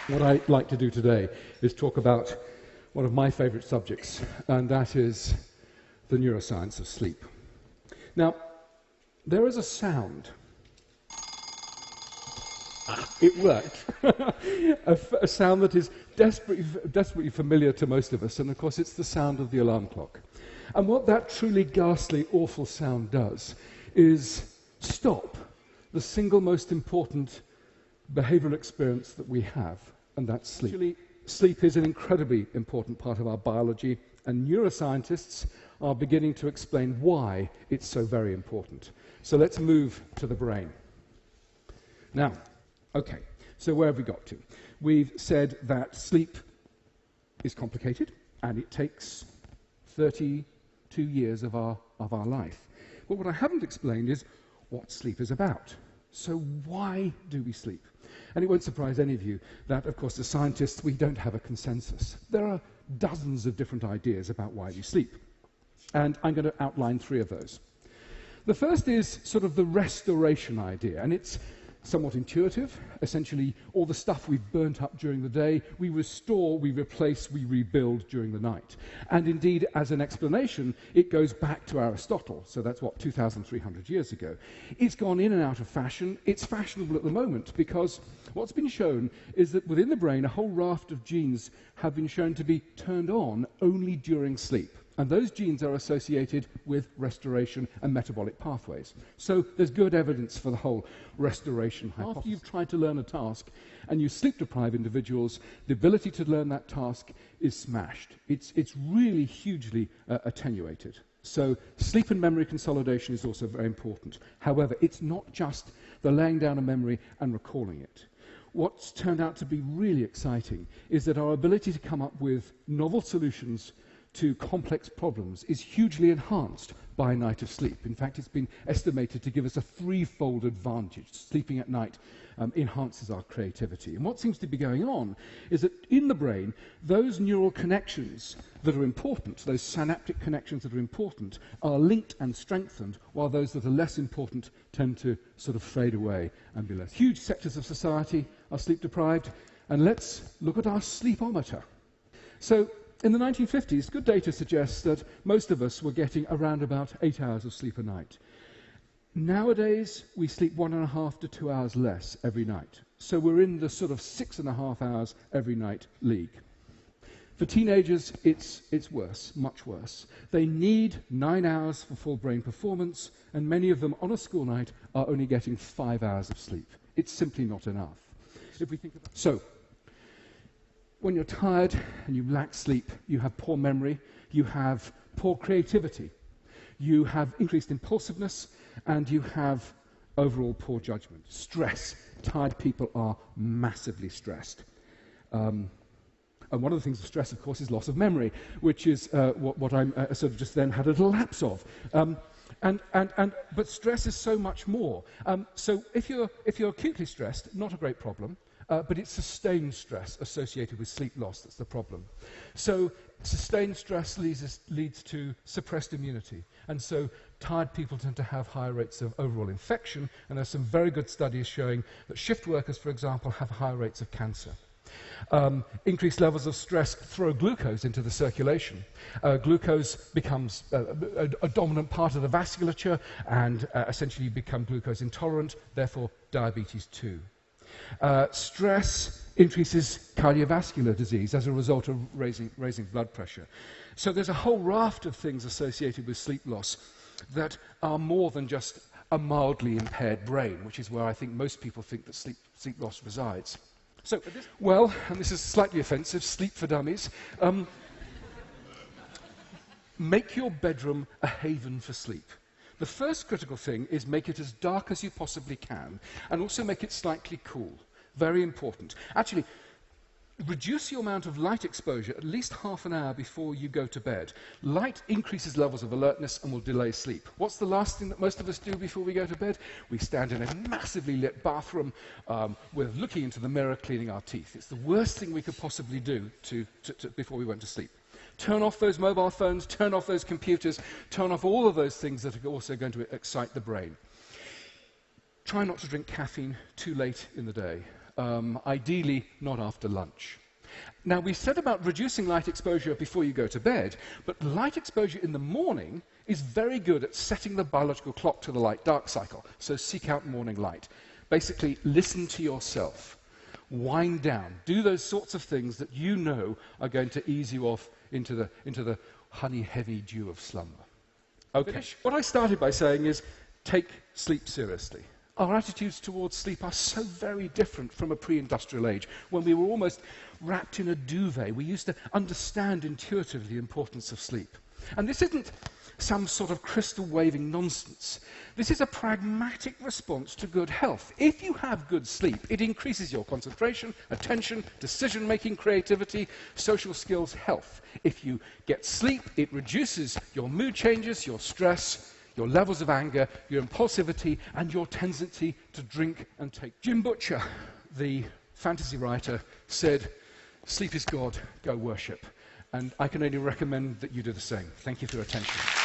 What I'd like to do today is talk about one of my favourite subjects, and that is the neuroscience of sleep. Now, there is a sound. It worked. a sound that is desperately familiar to most of us, and of course it's the sound of the alarm clock. And what that truly ghastly, awful sound does is stop the single most important behavioural experience that we have, and that's sleep. Actually, sleep is an incredibly important part of our biology, and neuroscientists are beginning to explain why it's so very important. So let's move to the brain. Now, okay, so where have we got to? We've said that sleep is complicated, and it takes 32 years of our life. But what I haven't explained is what sleep is about. So why do we sleep? And it won't surprise any of you that, of course, as scientists, we don't have a consensus. There are dozens of different ideas about why we sleep. And I'm going to outline 3 of those. The first is sort of the restoration idea, and it's somewhat intuitive. Essentially, all the stuff we've burnt up during the day, we restore, we replace, we rebuild during the night. And indeed, as an explanation, it goes back to Aristotle. So that's what, 2,300 years ago. It's gone in and out of fashion. It's fashionable at the moment because what's been shown is that within the brain, a whole raft of genes have been shown to be turned on only during sleep. And those genes are associated with restoration and metabolic pathways. So there's good evidence for the whole restoration hypothesis. After you've tried to learn a task and you sleep-deprive individuals, the ability to learn that task is smashed. It's really hugely attenuated. So sleep and memory consolidation is also very important. However, it's not just the laying down of memory and recalling it. What's turned out to be really exciting is that our ability to come up with novel solutions to complex problems is hugely enhanced by a night of sleep. In fact, it's been estimated to give us a 3-fold advantage. Sleeping at night enhances our creativity. And what seems to be going on is that in the brain, those neural connections that are important, those synaptic connections that are important, are linked and strengthened, while those that are less important tend to sort of fade away and be less. Huge sectors of society are sleep deprived, and let's look at our sleepometer. So, in the 1950s, good data suggests that most of us were getting around about 8 hours of sleep a night. Nowadays, we sleep 1.5 to 2 hours less every night. So we're in the sort of 6.5 hours every night league. For teenagers, it's worse, much worse. They need 9 hours for full brain performance, and many of them on a school night are only getting 5 hours of sleep. It's simply not enough. If we think about when you're tired and you lack sleep, you have poor memory, you have poor creativity, you have increased impulsiveness, and you have overall poor judgment. Stress. Tired people are massively stressed. And one of the things of stress, of course, is loss of memory, which is what I'm sort of just then had a little lapse of. But stress is so much more. So if you're acutely stressed, not a great problem. But it's sustained stress associated with sleep loss that's the problem. So sustained stress leads to suppressed immunity. And so tired people tend to have higher rates of overall infection, and there's some very good studies showing that shift workers, for example, have higher rates of cancer. Increased levels of stress throw glucose into the circulation. Glucose becomes a dominant part of the vasculature and essentially you become glucose intolerant, therefore diabetes too. Stress increases cardiovascular disease as a result of raising blood pressure. So there's a whole raft of things associated with sleep loss that are more than just a mildly impaired brain, which is where I think most people think that sleep loss resides. So, well, and this is slightly offensive, sleep for dummies. Make your bedroom a haven for sleep. The first critical thing is make it as dark as you possibly can, and also make it slightly cool. Very important. Actually, reduce your amount of light exposure at least half an hour before you go to bed. Light increases levels of alertness and will delay sleep. What's the last thing that most of us do before we go to bed? We stand in a massively lit bathroom with looking into the mirror, cleaning our teeth. It's the worst thing we could possibly do before we went to sleep. Turn off those mobile phones, turn off those computers, turn off all of those things that are also going to excite the brain. Try not to drink caffeine too late in the day. ideally not after lunch. Now, we said about reducing light exposure before you go to bed, but light exposure in the morning is very good at setting the biological clock to the light-dark cycle, so seek out morning light. Basically, listen to yourself. Wind down. Do those sorts of things that you know are going to ease you off into the honey-heavy dew of slumber. Okay. What I started by saying is, take sleep seriously. Our attitudes towards sleep are so very different from a pre-industrial age, when we were almost wrapped in a duvet. We used to understand intuitively the importance of sleep. And this isn't some sort of crystal-waving nonsense. This is a pragmatic response to good health. If you have good sleep, it increases your concentration, attention, decision-making, creativity, social skills, health. If you get sleep, it reduces your mood changes, your stress, your levels of anger, your impulsivity, and your tendency to drink and take. Jim Butcher, the fantasy writer, said, "Sleep is God, go worship." And I can only recommend that you do the same. Thank you for your attention.